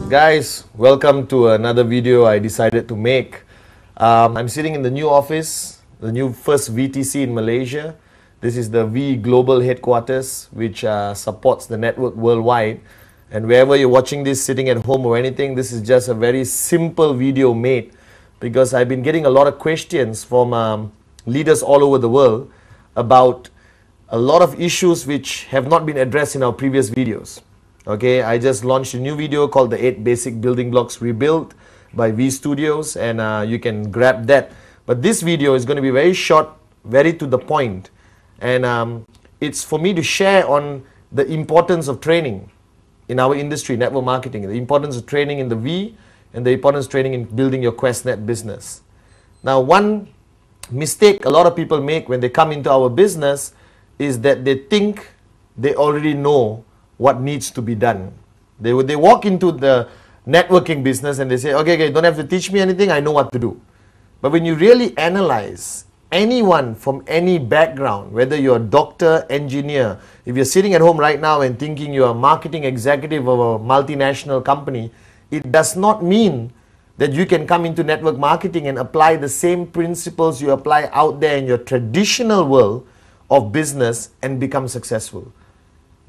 Guys, welcome to another video I decided to make. I'm sitting in the new office, the new first VTC in Malaysia. This is the V Global headquarters, which supports the network worldwide. And wherever you're watching this, sitting at home or anything, this is just a very simple video made because I've been getting a lot of questions from leaders all over the world about a lot of issues which have not been addressed in our previous videos. Okay, I just launched a new video called the 8 Basic Building Blocks Rebuilt by V Studios, and you can grab that. But this video is going to be very short, very to the point, and it's for me to share on the importance of training in our industry, network marketing, the importance of training in the V, and the importance of training in building your QuestNet business. Now, one mistake a lot of people make when they come into our business is that they think they already know what needs to be done. They walk into the networking business and they say, okay, don't have to teach me anything, I know what to do. But when you really analyze anyone from any background, whether you're a doctor, engineer, if you're sitting at home right now and thinking you're a marketing executive of a multinational company, it does not mean that you can come into network marketing and apply the same principles you apply out there in your traditional world of business and become successful.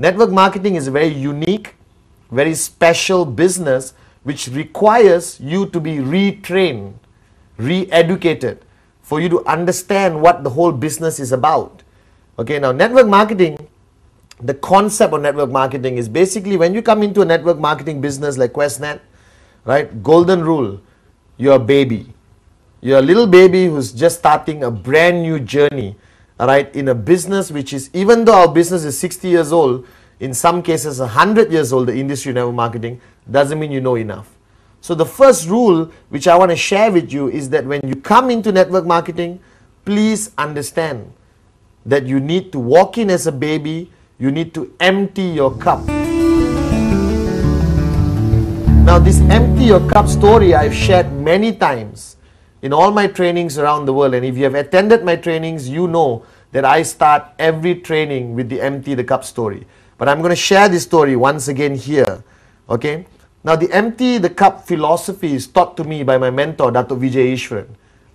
Network marketing is a very unique, very special business which requires you to be retrained, re-educated, for you to understand what the whole business is about. Okay, now network marketing, the concept of network marketing is basically when you come into a network marketing business like QuestNet, right, golden rule, you're a baby. You're a little baby who's just starting a brand new journey. Alright, in a business which is, even though our business is 60 years old, in some cases 100 years old, the industry of network marketing, doesn't mean you know enough. So the first rule which I want to share with you is that when you come into network marketing, please understand that you need to walk in as a baby, you need to empty your cup. Now this empty your cup story I've shared many times in all my trainings around the world, and if you have attended my trainings, you know that I start every training with the empty the cup story. But I'm going to share this story once again here. Okay? Now the empty the cup philosophy is taught to me by my mentor, Dato' Vijay Ishwaran,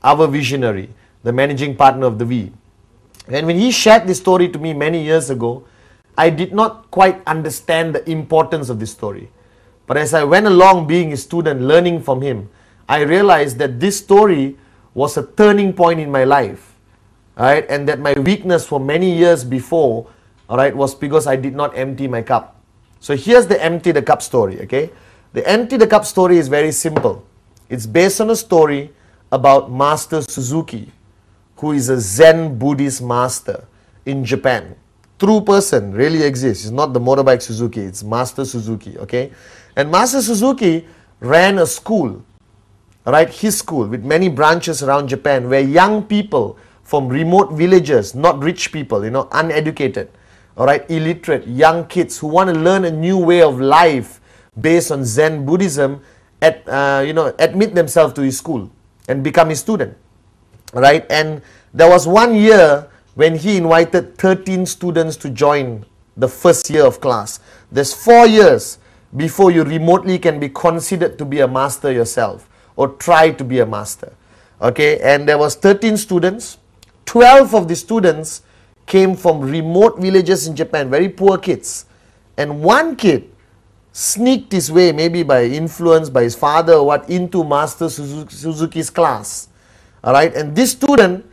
our visionary, the managing partner of the V. And when he shared this story to me many years ago, I did not quite understand the importance of this story. But as I went along being a student, learning from him, I realized that this story was a turning point in my life, right? And that my weakness for many years before, all right, was because I did not empty my cup. So here's the empty the cup story, okay? The empty the cup story is very simple. It's based on a story about Master Suzuki, who is a Zen Buddhist master in Japan. True person, really exists. It's not the motorbike Suzuki, it's Master Suzuki, okay? And Master Suzuki ran a school, right, his school with many branches around Japan where young people from remote villages, not rich people, you know, uneducated, all right, illiterate, young kids who want to learn a new way of life based on Zen Buddhism, admit themselves to his school and become his student, right? And there was one year when he invited 13 students to join the first year of class. There's 4 years before you remotely can be considered to be a master yourself, or try to be a master. Okay, and there was 13 students. 12 of the students came from remote villages in Japan, very poor kids. And one kid sneaked his way, maybe by influence by his father or what, into Master Suzuki's class. Alright, and this student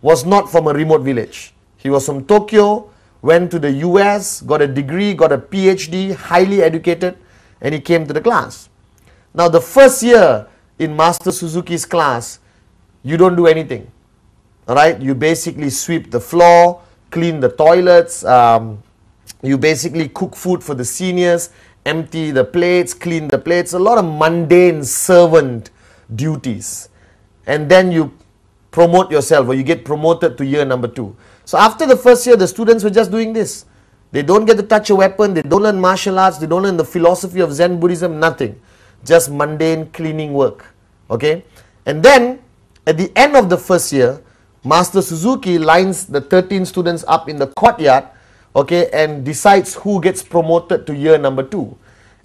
was not from a remote village. He was from Tokyo, went to the US, got a degree, got a PhD, highly educated, and he came to the class. Now the first year in Master Suzuki's class, you don't do anything. Alright, you basically sweep the floor, clean the toilets, you basically cook food for the seniors, empty the plates, clean the plates, a lot of mundane servant duties. And then you promote yourself, or you get promoted to year number 2. So after the first year, the students were just doing this. They don't get to touch a weapon, they don't learn martial arts, they don't learn the philosophy of Zen Buddhism, nothing. Just mundane cleaning work. Okay? And then, at the end of the first year, Master Suzuki lines the 13 students up in the courtyard, okay, and decides who gets promoted to year number 2.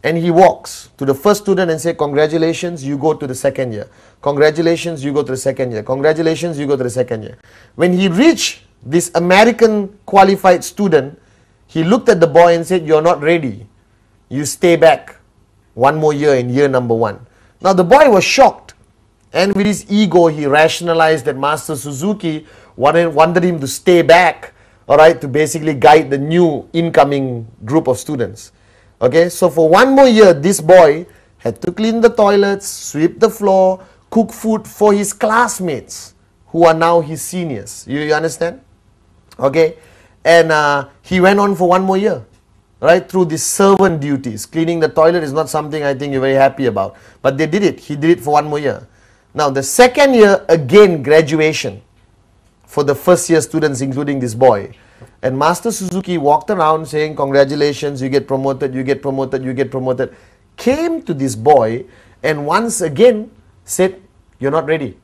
And he walks to the first student and say, congratulations, you go to the second year. Congratulations, you go to the second year. Congratulations, you go to the second year. When he reached this American qualified student, he looked at the boy and said, you're not ready. You stay back one more year in year number 1. Now the boy was shocked. And with his ego, he rationalized that Master Suzuki wanted him to stay back, all right, to basically guide the new incoming group of students. Okay, so for one more year, this boy had to clean the toilets, sweep the floor, cook food for his classmates who are now his seniors. You understand? Okay, and he went on for one more year, right, through these servant duties. Cleaning the toilet is not something I think you're very happy about, but they did it. He did it for one more year. Now the second year, again graduation for the first year students, including this boy. And Master Suzuki walked around saying, congratulations, you get promoted, you get promoted, you get promoted. Came to this boy and once again said, you're not ready.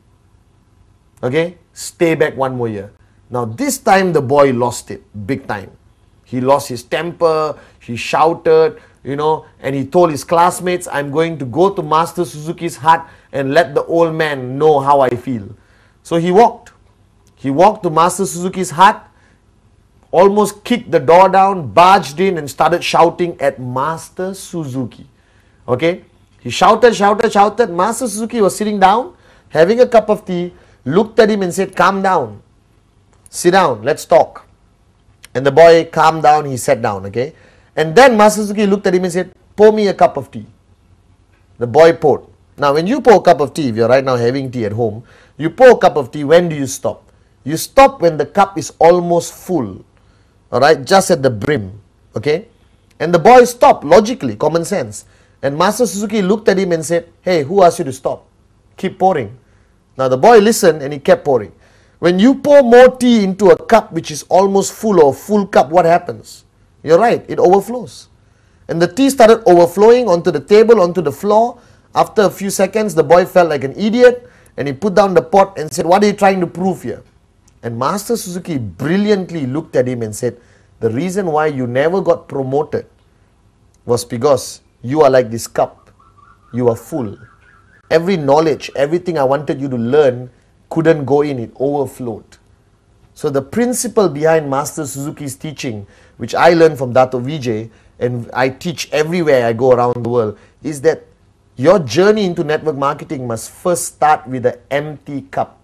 Okay, stay back one more year. Now this time the boy lost it big time. He lost his temper, he shouted, you know, and he told his classmates, I'm going to go to Master Suzuki's hut and let the old man know how I feel. So he walked. He walked to Master Suzuki's hut, almost kicked the door down, barged in and started shouting at Master Suzuki. Okay? He shouted, shouted, shouted. Master Suzuki was sitting down, having a cup of tea, looked at him and said, calm down. Sit down, let's talk. And the boy calmed down, he sat down, okay? And then Master Suzuki looked at him and said, pour me a cup of tea. The boy poured. Now when you pour a cup of tea, if you're right now having tea at home, you pour a cup of tea, when do you stop? You stop when the cup is almost full. Alright, just at the brim. Okay? And the boy stopped, logically, common sense. And Master Suzuki looked at him and said, hey, who asked you to stop? Keep pouring. Now the boy listened and he kept pouring. When you pour more tea into a cup which is almost full or full cup, what happens? You're right, it overflows. And the tea started overflowing onto the table, onto the floor. After a few seconds, the boy felt like an idiot and he put down the pot and said, what are you trying to prove here? And Master Suzuki brilliantly looked at him and said, the reason why you never got promoted was because you are like this cup. You are full. Every knowledge, everything I wanted you to learn couldn't go in, it overflowed. So the principle behind Master Suzuki's teaching, which I learned from Dato Vijay, and I teach everywhere I go around the world, is that your journey into network marketing must first start with an empty cup.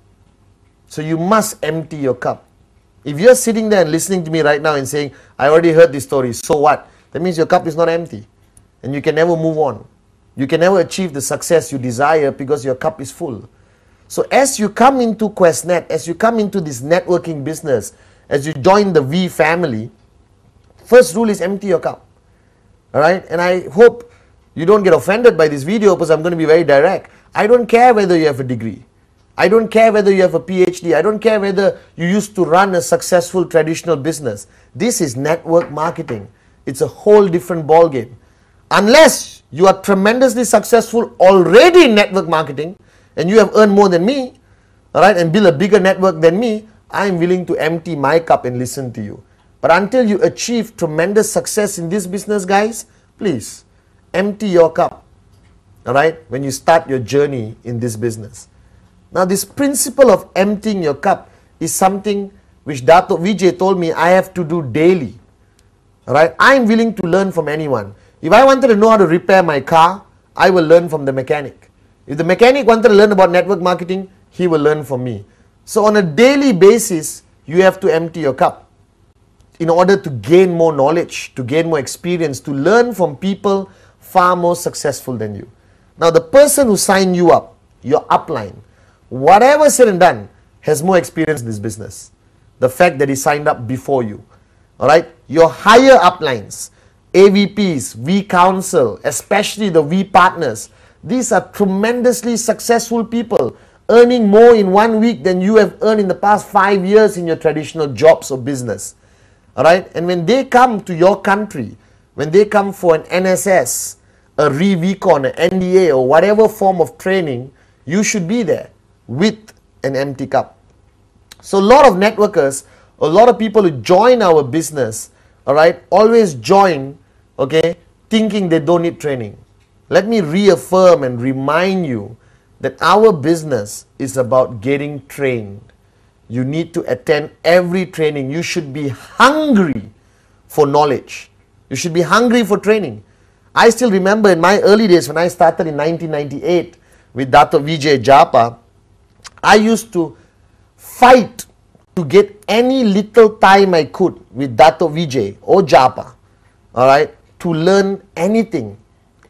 So you must empty your cup. If you're sitting there and listening to me right now and saying, I already heard this story, so what? That means your cup is not empty. And you can never move on. You can never achieve the success you desire because your cup is full. So as you come into QuestNet, as you come into this networking business, as you join the V family, first rule is empty your cup. Alright? And I hope you don't get offended by this video because I'm going to be very direct. I don't care whether you have a degree. I don't care whether you have a PhD. I don't care whether you used to run a successful traditional business. This is network marketing. It's a whole different ballgame. Unless you are tremendously successful already in network marketing and you have earned more than me, all right, and build a bigger network than me, I am willing to empty my cup and listen to you. But until you achieve tremendous success in this business, guys, please empty your cup, all right, when you start your journey in this business. Now, this principle of emptying your cup is something which Dato Vijay told me I have to do daily. All right, I am willing to learn from anyone. If I wanted to know how to repair my car, I will learn from the mechanic. If the mechanic wanted to learn about network marketing, he will learn from me. So on a daily basis, you have to empty your cup in order to gain more knowledge, to gain more experience, to learn from people far more successful than you. Now, the person who signed you up, your upline, whatever said and done, has more experience in this business. The fact that he signed up before you. All right, your higher uplines, AVPs, V Council, especially the V partners, these are tremendously successful people, earning more in 1 week than you have earned in the past 5 years in your traditional jobs or business. All right, and when they come to your country, when they come for an NSS, a ReVcon, an NDA, or whatever form of training, you should be there with an empty cup. So a lot of networkers, a lot of people who join our business, all right, always join, okay, thinking they don't need training. Let me reaffirm and remind you that our business is about getting trained. You need to attend every training. You should be hungry for knowledge. You should be hungry for training. I still remember in my early days when I started in 1998 with Dato Vijay Japa, I used to fight to get any little time I could with Dato Vijay or Japa, all right, to learn anything.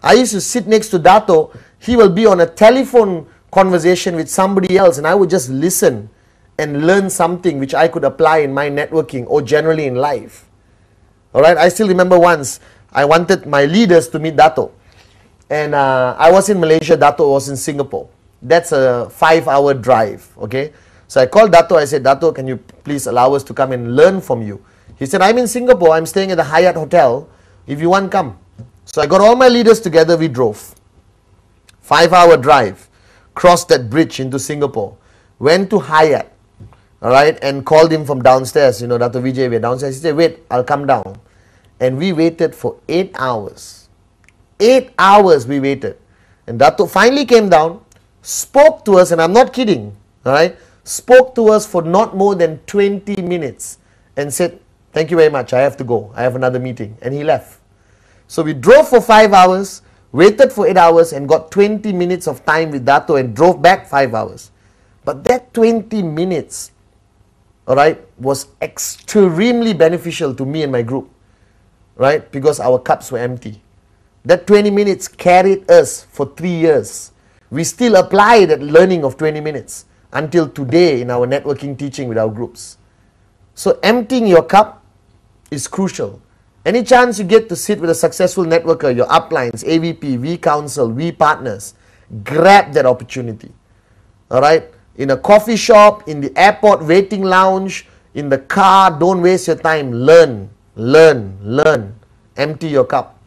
I used to sit next to Dato. He will be on a telephone conversation with somebody else and I would just listen and learn something which I could apply in my networking or generally in life. All right, I still remember once I wanted my leaders to meet Dato. And I was in Malaysia, Dato was in Singapore. That's a 5-hour drive, okay? So I called Dato, I said, Dato, can you please allow us to come and learn from you? He said, I'm in Singapore, I'm staying at the Hyatt Hotel. If you want, come. So I got all my leaders together, we drove. 5-hour drive, crossed that bridge into Singapore, went to Hyatt, all right, and called him from downstairs. You know, Dato Vijay, we're downstairs. He said, wait, I'll come down. And we waited for 8 hours. 8 hours we waited. And Dato finally came down, spoke to us, and I'm not kidding, all right, spoke to us for not more than 20 minutes and said, thank you very much, I have to go, I have another meeting. And he left. So we drove for 5 hours, waited for 8 hours and got 20 minutes of time with Dato and drove back 5 hours. But that 20 minutes, all right, was extremely beneficial to me and my group, right, because our cups were empty. That 20 minutes carried us for 3 years. We still apply that learning of 20 minutes until today in our networking teaching with our groups. So emptying your cup is crucial. Any chance you get to sit with a successful networker, your uplines, AVP, V Council, V Partners, grab that opportunity. All right? In a coffee shop, in the airport waiting lounge, in the car, don't waste your time. Learn, learn, learn. Empty your cup.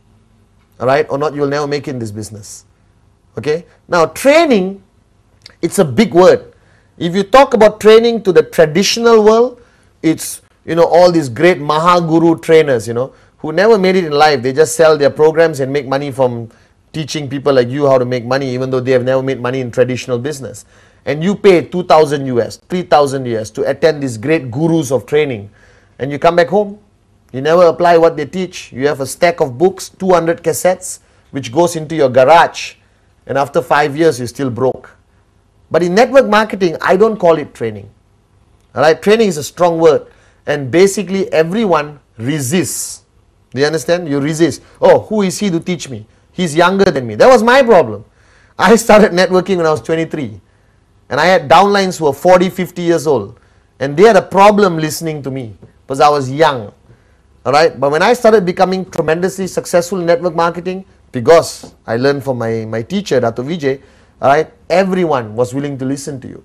All right? Or not, you'll never make it in this business. Okay? Now, training, it's a big word. If you talk about training to the traditional world, it's, you know, all these great Mahaguru trainers, you know, who never made it in life. They just sell their programs and make money from teaching people like you how to make money, even though they have never made money in traditional business. And you pay 2,000 US, 3,000 US to attend these great gurus of training. And you come back home, you never apply what they teach. You have a stack of books, 200 cassettes, which goes into your garage. And after 5 years, you're still broke. But in network marketing, I don't call it training. All right, training is a strong word. And basically, everyone resists. Do you understand? You resist. Oh, who is he to teach me? He's younger than me. That was my problem. I started networking when I was 23. And I had downlines who were 40, 50 years old. And they had a problem listening to me because I was young. All right. But when I started becoming tremendously successful in network marketing, because I learned from my teacher, Dato Vijay, all right, everyone was willing to listen to you.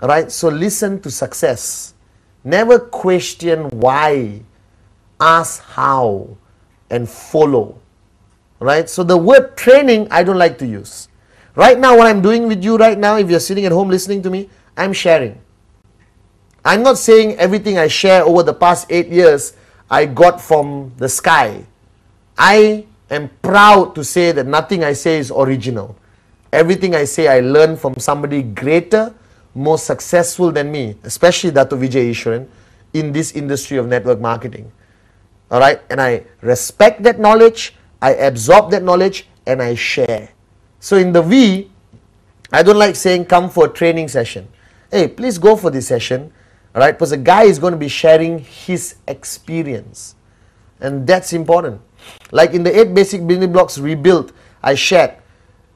All right. So listen to success. Never question why. Ask how and follow. Right? So the word training, I don't like to use. Right now, what I'm doing with you right now, if you're sitting at home listening to me, I'm sharing. I'm not saying everything I share over the past 8 years I got from the sky. I am proud to say that nothing I say is original. Everything I say I learned from somebody greater, more successful than me, especially Dato Vijay Ishwaran, in this industry of network marketing. All right, and I respect that knowledge, I absorb that knowledge, and I share. So in the V, I don't like saying come for a training session. Hey, please go for this session, all right, because the guy is going to be sharing his experience. And that's important. Like in the 8 basic building blocks rebuilt, I shared,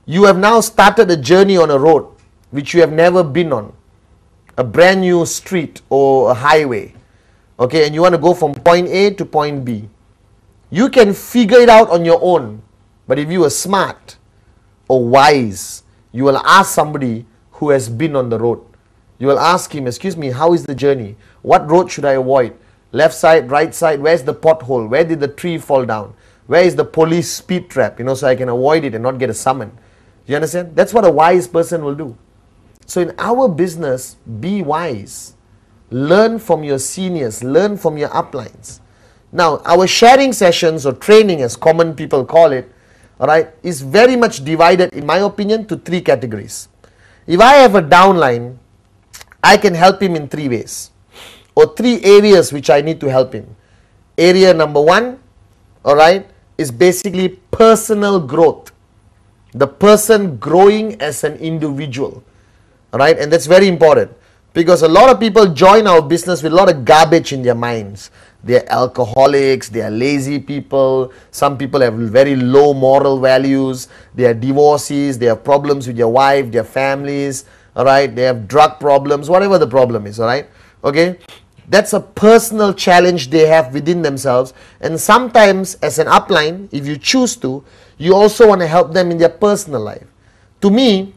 you have now started a journey on a road which you have never been on. A brand new street or a highway. Okay, and you want to go from point A to point B. You can figure it out on your own. But if you are smart or wise, you will ask somebody who has been on the road. You will ask him, excuse me, how is the journey? What road should I avoid? Left side, right side, where's the pothole? Where did the tree fall down? Where is the police speed trap? You know, so I can avoid it and not get a summon. You understand? That's what a wise person will do. So in our business, be wise. Learn from your seniors. Learn from your uplines. Now, our sharing sessions or training, as common people call it, all right, is very much divided, in my opinion, to 3 categories. If I have a downline, I can help him in 3 ways, or 3 areas which I need to help him. Area number 1, all right, is basically personal growth. The person growing as an individual, all right, and that's very important, because a lot of people join our business with a lot of garbage in their minds. They're alcoholics, they are lazy people, some people have very low moral values, they are divorcees, they have problems with their wife, their families, all right, they have drug problems, whatever the problem is, all right, okay. That's a personal challenge they have within themselves, and sometimes as an upline, if you choose to, you also want to help them in their personal life. To me,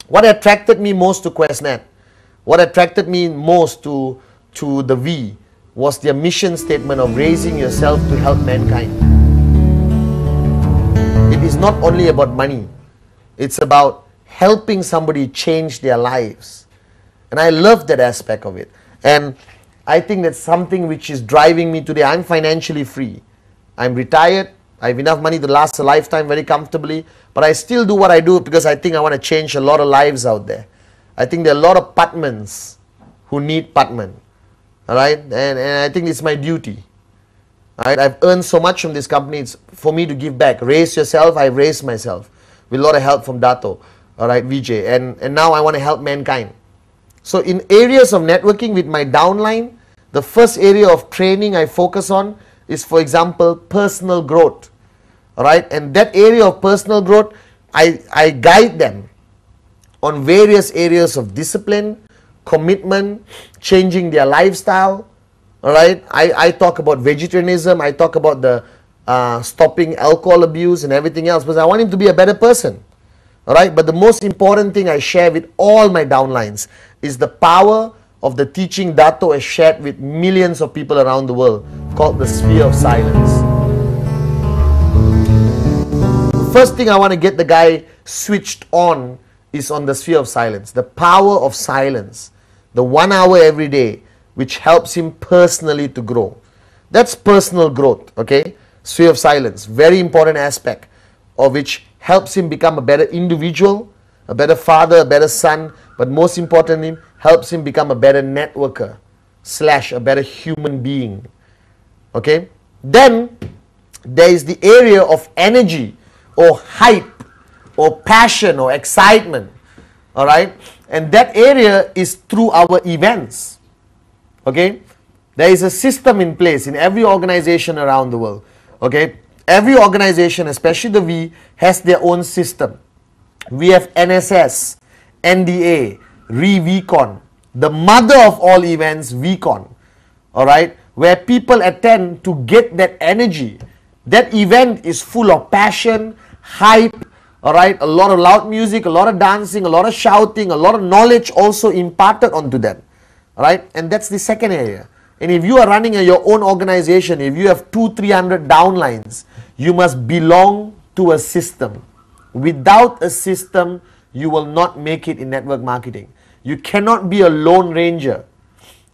what attracted me most to QuestNet, what attracted me most to the V, was their mission statement of raising yourself to help mankind. It is not only about money, it's about helping somebody change their lives. And I love that aspect of it. And I think that's something which is driving me today. I'm financially free. I'm retired. I have enough money to last a lifetime very comfortably. But I still do what I do because I think I want to change a lot of lives out there. I think there are a lot of Patmans who need Patman. Alright, and I think it's my duty. Alright, I've earned so much from this company, it's for me to give back. Raise yourself, I've raised myself with a lot of help from Dato, alright, Vijay, and now I want to help mankind. So in areas of networking with my downline, the first area of training I focus on is, for example, personal growth. Alright, and that area of personal growth, I guide them on various areas of discipline, commitment, changing their lifestyle. All right, I talk about vegetarianism, I talk about the stopping alcohol abuse and everything else, because I want him to be a better person. All right, but the most important thing I share with all my downlines is the power of the teaching Dato has shared with millions of people around the world, called the sphere of silence. The first thing I want to get the guy switched on is on the sphere of silence, the power of silence. The 1 hour every day, which helps him personally to grow. That's personal growth, okay? Sphere of silence, very important aspect of which helps him become a better individual, a better father, a better son, but most importantly, helps him become a better networker / a better human being, okay? Then, there is the area of energy or hype or passion or excitement, all right? And that area is through our events, okay? There is a system in place in every organization around the world, okay? Every organization, especially the V, has their own system. We have NSS, NDA, VCon, the mother of all events, VCon, all right? Where people attend to get that energy. That event is full of passion, hype, all right, a lot of loud music, a lot of dancing, a lot of shouting, a lot of knowledge also imparted onto them, all right? And that's the second area. And if you are running your own organization, if you have 200-300 downlines, you must belong to a system. Without a system, you will not make it in network marketing. You cannot be a lone ranger.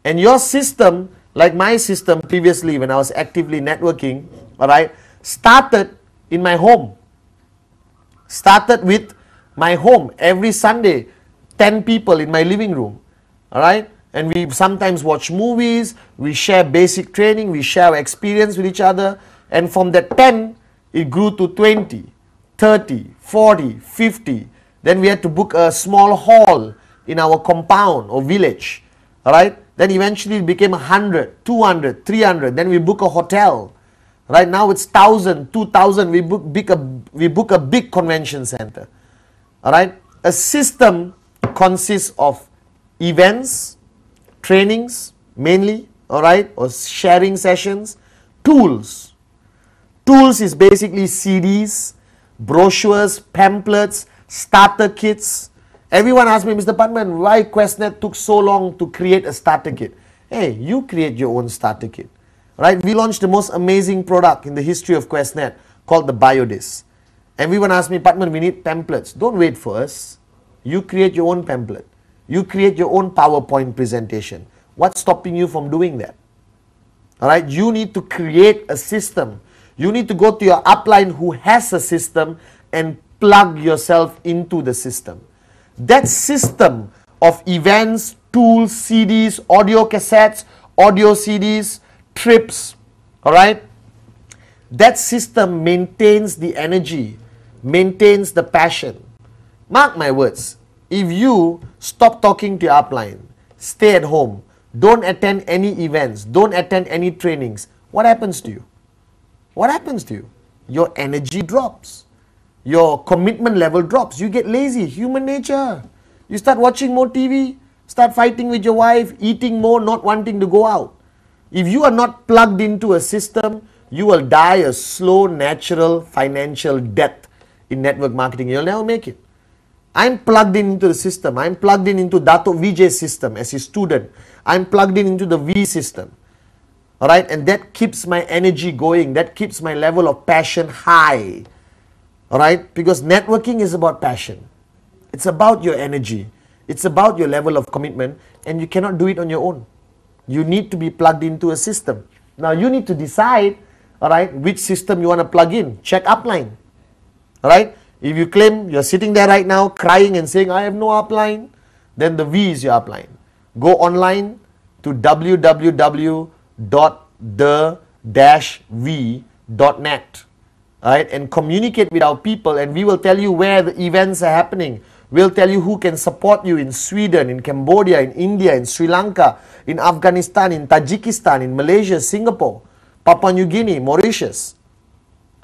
And your system, like my system previously when I was actively networking, all right, started in my home. Started with my home. Every Sunday, 10 people in my living room, all right? And we sometimes watch movies, we share basic training, we share our experience with each other, and from that 10, it grew to 20, 30, 40, 50. Then we had to book a small hall in our compound or village, all right? Then eventually it became 100, 200, 300. Then we book a hotel. Right now it's 1,000, 2,000. We book a big convention center. All right. A system consists of events, trainings mainly. All right, or sharing sessions, tools. Tools is basically CDs, brochures, pamphlets, starter kits. Everyone asks me, Mr. Patman, why QuestNet took so long to create a starter kit? Hey, you create your own starter kit. Right? We launched the most amazing product in the history of QuestNet called the BioDisc. Everyone asks me, Patman, we need pamphlets. Don't wait for us. You create your own pamphlet. You create your own PowerPoint presentation. What's stopping you from doing that? All right, you need to create a system. You need to go to your upline who has a system and plug yourself into the system. That system of events, tools, CDs, audio cassettes, audio CDs, trips, all right, that system maintains the energy, maintains the passion. Mark my words, if you stop talking to your upline, stay at home, don't attend any events, don't attend any trainings, what happens to you? What happens to you? Your energy drops. Your commitment level drops. You get lazy. Human nature. You start watching more TV, start fighting with your wife, eating more, not wanting to go out. If you are not plugged into a system, you will die a slow, natural, financial death in network marketing. You'll never make it. I'm plugged into the system. I'm plugged into Dato' Vijay's system as his student. I'm plugged into the V system. All right, and that keeps my energy going. That keeps my level of passion high. All right, because networking is about passion. It's about your energy. It's about your level of commitment, and you cannot do it on your own. You need to be plugged into a system. Now you need to decide, all right, which system you want to plug in. Check upline. All right, if you claim you're sitting there right now crying and saying, I have no upline, then the V is your upline. Go online to www.the-v.net. Right, and communicate with our people, and we will tell you where the events are happening. We'll tell you who can support you in Sweden, in Cambodia, in India, in Sri Lanka, in Afghanistan, in Tajikistan, in Malaysia, Singapore, Papua New Guinea, Mauritius.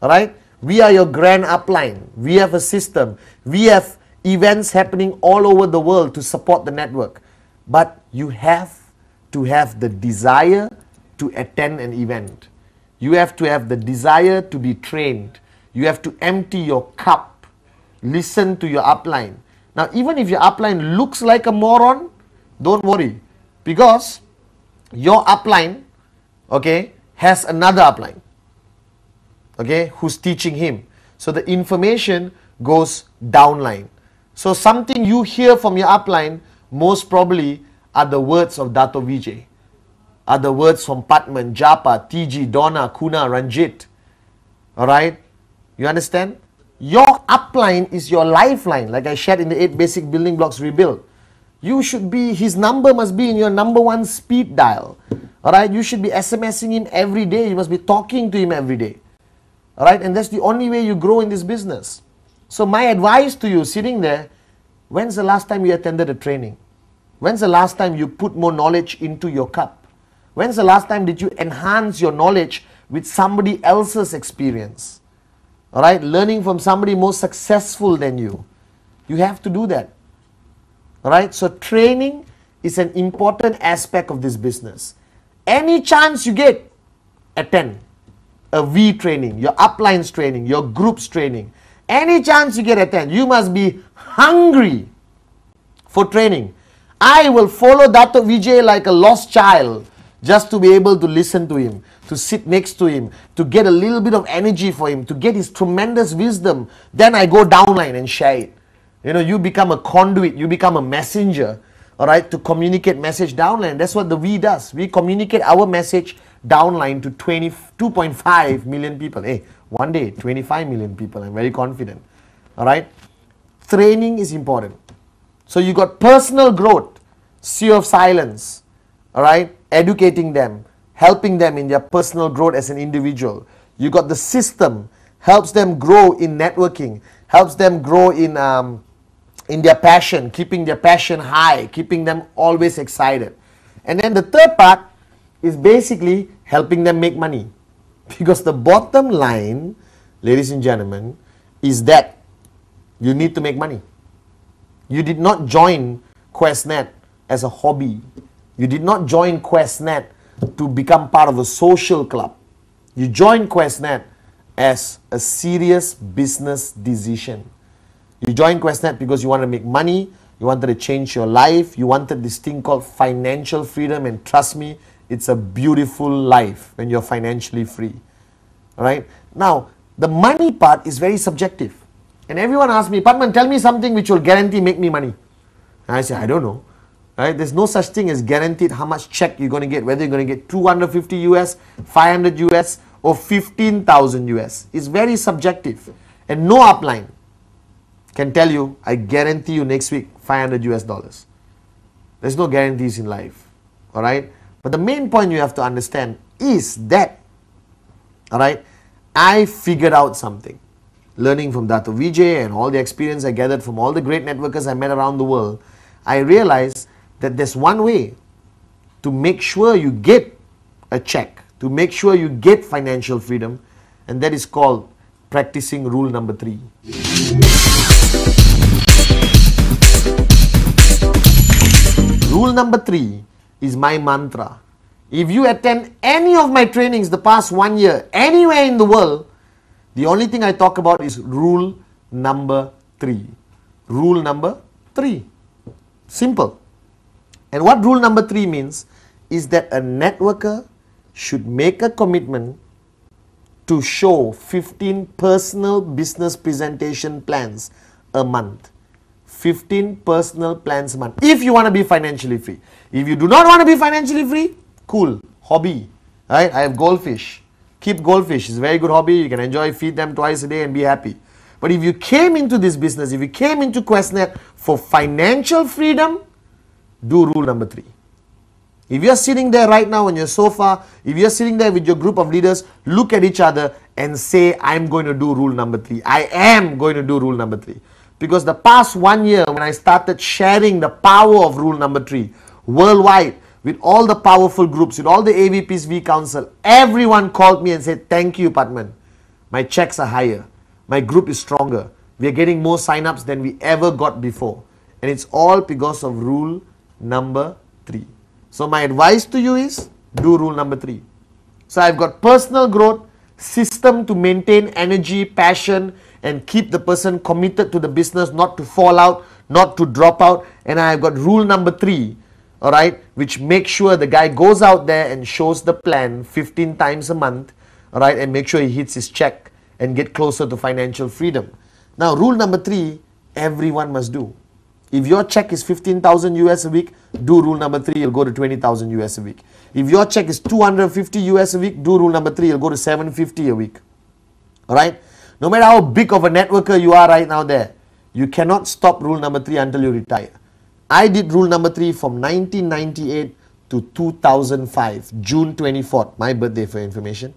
Alright, we are your grand upline. We have a system. We have events happening all over the world to support the network. But you have to have the desire to attend an event. You have to have the desire to be trained. You have to empty your cup. Listen to your upline. Now, even if your upline looks like a moron, don't worry. Because your upline, okay, has another upline, okay, who's teaching him. So the information goes downline. So something you hear from your upline, most probably are the words of Dato' Vijay. Are the words from Patman, Japa, TG, Donna, Kuna, Ranjit. Alright? You understand? Your upline is your lifeline, like I shared in the 8 basic building blocks rebuild. You should be, his number must be in your #1 speed dial. Alright? You should be SMSing him every day. You must be talking to him every day. Alright? And that's the only way you grow in this business. So my advice to you sitting there, when's the last time you attended a training? When's the last time you put more knowledge into your cup? When's the last time did you enhance your knowledge with somebody else's experience? Alright, learning from somebody more successful than you. You have to do that. Alright, so training is an important aspect of this business. Any chance you get, attend a V training, your uplines training, your groups training. Any chance you get, attend. You must be hungry for training. I will follow Dato' Vijay like a lost child, just to be able to listen to him, to sit next to him, to get a little bit of energy for him, to get his tremendous wisdom. Then I go downline and share it. You know, you become a conduit, you become a messenger, all right, to communicate message downline. That's what the V does. We communicate our message downline to 2.5 million people. Hey, one day, 25 million people. I'm very confident. All right. Training is important. So you got personal growth, sea of silence, all right, educating them, helping them in their personal growth as an individual. You got the system, helps them grow in networking, helps them grow in their passion, keeping their passion high, keeping them always excited. And then the third part is basically helping them make money. Because the bottom line, ladies and gentlemen, is that you need to make money. You did not join QuestNet as a hobby. You did not join QuestNet to become part of a social club. You joined QuestNet as a serious business decision. You joined QuestNet because you wanted to make money, you wanted to change your life, you wanted this thing called financial freedom, and trust me, it's a beautiful life when you're financially free. Alright? Now, the money part is very subjective. And everyone asks me, Padman, tell me something which will guarantee make me money. And I say, I don't know. Right? There's no such thing as guaranteed how much check you're going to get, whether you're going to get 250 US, 500 US, or 15,000 US. It's very subjective. And no upline can tell you, I guarantee you next week 500 US dollars. There's no guarantees in life. Alright? But the main point you have to understand is that, alright, I figured out something. Learning from Dato Vijay and all the experience I gathered from all the great networkers I met around the world, I realized that there's one way to make sure you get a check, to make sure you get financial freedom, and that is called practicing rule number 3. Rule number 3 is my mantra. If you attend any of my trainings the past 1 year, anywhere in the world, the only thing I talk about is rule number 3. Rule number 3. Simple. And what rule number 3 means is that a networker should make a commitment to show 15 personal business presentation plans a month. 15 personal plans a month. If you want to be financially free. If you do not want to be financially free, cool. Hobby. Right? I have goldfish. Keep goldfish. It's a very good hobby. You can enjoy, feed them twice a day and be happy. But if you came into this business, if you came into QuestNet for financial freedom, do rule number 3. If you're sitting there right now on your sofa, if you're sitting there with your group of leaders, look at each other and say, I'm going to do rule number 3. I am going to do rule number 3. Because the past 1 year, when I started sharing the power of rule number 3 worldwide, with all the powerful groups, with all the AVPs V Council, everyone called me and said, thank you, Patman. My checks are higher. My group is stronger. We are getting more sign-ups than we ever got before. And it's all because of rule number 3. So my advice to you is, do rule number 3. So I've got personal growth, system to maintain energy, passion, and keep the person committed to the business, not to fall out, not to drop out. And I've got rule number 3, alright, which makes sure the guy goes out there and shows the plan 15 times a month, alright, and make sure he hits his check and get closer to financial freedom. Now, rule number 3, everyone must do. If your check is 15,000 US a week, do rule number 3, you'll go to 20,000 US a week. If your check is 250 US a week, do rule number 3, you'll go to 750 a week. Alright? No matter how big of a networker you are right now there, you cannot stop rule number 3 until you retire. I did rule number 3 from 1998 to 2005, June 24th, my birthday for information.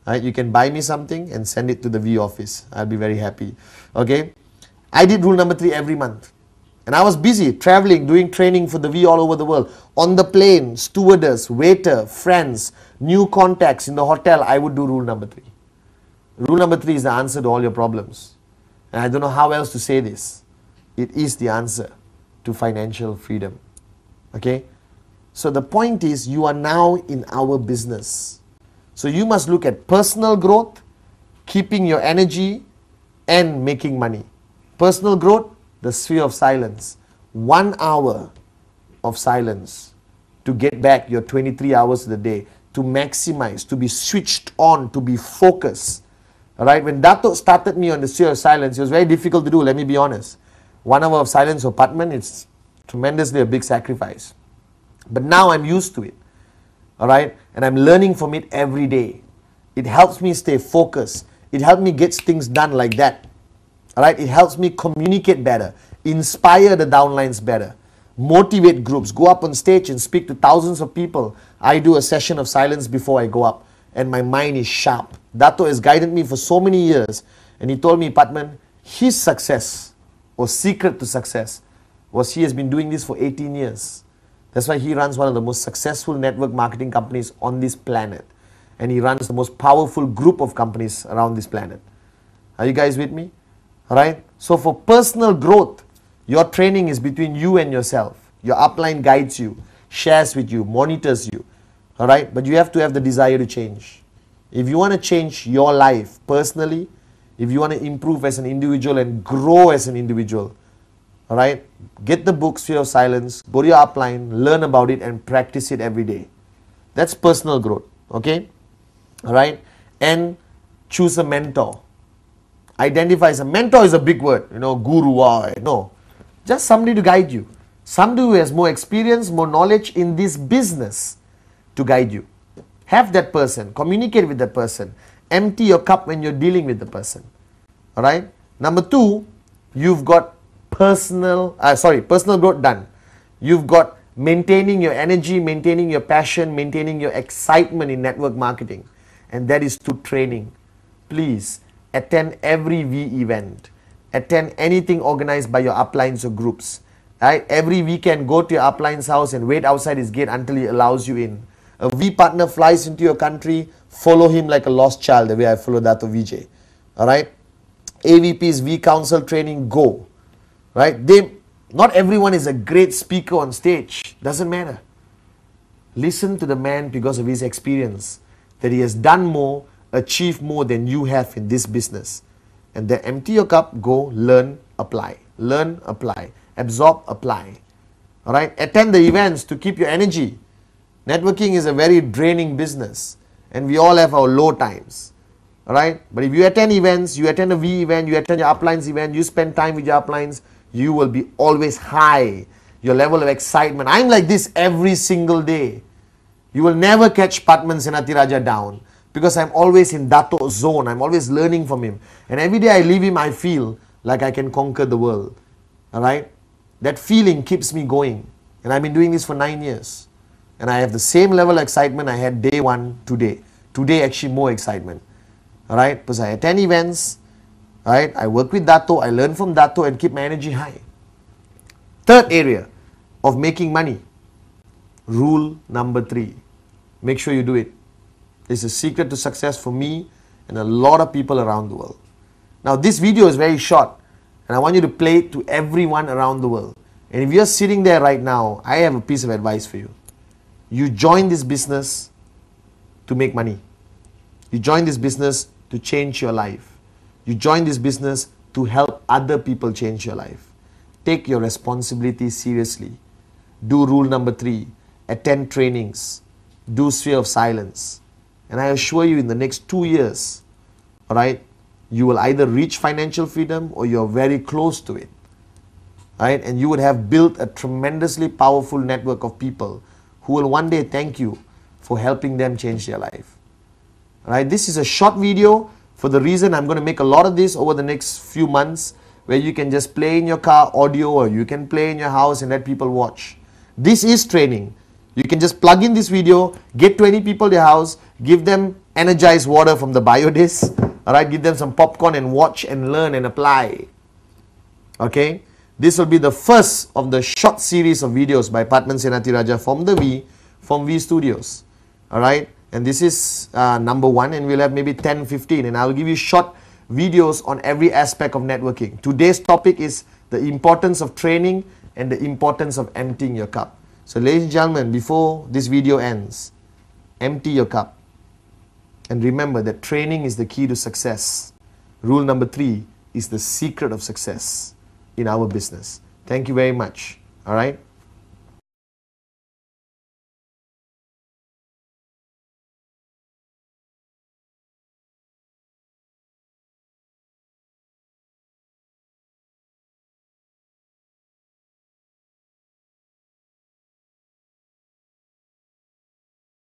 Right? You can buy me something and send it to the V office. I'll be very happy. Okay? I did rule number 3 every month. And I was busy traveling, doing training for the V all over the world. On the plane, stewardess, waiter, friends, new contacts in the hotel, I would do rule number 3. Rule number 3 is the answer to all your problems. And I don't know how else to say this. It is the answer to financial freedom. Okay? So the point is, you are now in our business. So you must look at personal growth, keeping your energy, and making money. Personal growth, the sphere of silence. 1 hour of silence to get back your 23 hours of the day, to maximize, to be switched on, to be focused. Alright, when Dato started me on the sphere of silence, it was very difficult to do, let me be honest. 1 hour of silence for Patman, it's tremendously a big sacrifice. But now I'm used to it. Alright, and I'm learning from it every day. It helps me stay focused. It helps me get things done like that. Alright, it helps me communicate better, inspire the downlines better, motivate groups, go up on stage and speak to thousands of people. I do a session of silence before I go up, and my mind is sharp. Dato has guided me for so many years, and he told me, Patman, his success, or secret to success, was he has been doing this for 18 years. That's why he runs one of the most successful network marketing companies on this planet. And he runs the most powerful group of companies around this planet. Are you guys with me? Alright? So for personal growth, your training is between you and yourself. Your upline guides you, shares with you, monitors you. Alright? But you have to have the desire to change. If you want to change your life personally, if you want to improve as an individual and grow as an individual, alright, get the book Sphere of Silence, go to your upline, learn about it and practice it every day. That's personal growth. Okay? Alright? And choose a mentor. Identify as a mentor is a big word. You know, guru, no. Just somebody to guide you. Somebody who has more experience, more knowledge in this business to guide you. Have that person, communicate with that person. Empty your cup when you're dealing with the person. Alright? Number 2, you've got personal growth done. You've got maintaining your energy, maintaining your passion, maintaining your excitement in network marketing. And that is through training. Please attend every V event. Attend anything organized by your uplines or groups. Right? Every weekend, go to your upline's house and wait outside his gate until he allows you in. A V partner flies into your country, follow him like a lost child, the way I follow that of VJ. Alright? AVP's V Council training, go. Right? Not everyone is a great speaker on stage. Doesn't matter. Listen to the man because of his experience. That he has done more, achieved more than you have in this business. And then empty your cup, go, learn, apply. Learn, apply. Absorb, apply. Alright? Attend the events to keep your energy. Networking is a very draining business. And we all have our low times. Alright? But if you attend events, you attend a V event, you attend your uplines event, you spend time with your uplines, you will be always high. Your level of excitement. I'm like this every single day. You will never catch Patman Senathirajah down. Because I'm always in Dato zone. I'm always learning from him. And every day I leave him, I feel like I can conquer the world. Alright? That feeling keeps me going. And I've been doing this for 9 years. And I have the same level of excitement I had day 1 today. Today actually more excitement. Alright? Because I attend events. Alright? I work with Dato. I learn from Dato and keep my energy high. Third area of making money. Rule number 3. Make sure you do it. It's a secret to success for me and a lot of people around the world. Now this video is very short. And I want you to play it to everyone around the world. And if you're sitting there right now, I have a piece of advice for you. You join this business to make money. You join this business to change your life. You join this business to help other people change your life. Take your responsibility seriously. Do rule number 3. Attend trainings. Do sphere of silence. And I assure you in the next 2 years, alright, you will either reach financial freedom or you're very close to it. Right? And you would have built a tremendously powerful network of people who will one day thank you for helping them change their life. Right? This is a short video for the reason I'm going to make a lot of this over the next few months where you can just play in your car audio or you can play in your house and let people watch. This is training. You can just plug in this video, get 20 people to your house, give them energized water from the Biodis. Alright, give them some popcorn and watch and learn and apply. Okay, this will be the first of the short series of videos by Patman Senathirajah from V Studios. Alright, and this is number 1 and we'll have maybe 10, 15 and I'll give you short videos on every aspect of networking. Today's topic is the importance of training and the importance of emptying your cup. So ladies and gentlemen, before this video ends, empty your cup. And remember that training is the key to success. Rule number 3 is the secret of success in our business. Thank you very much. Alright.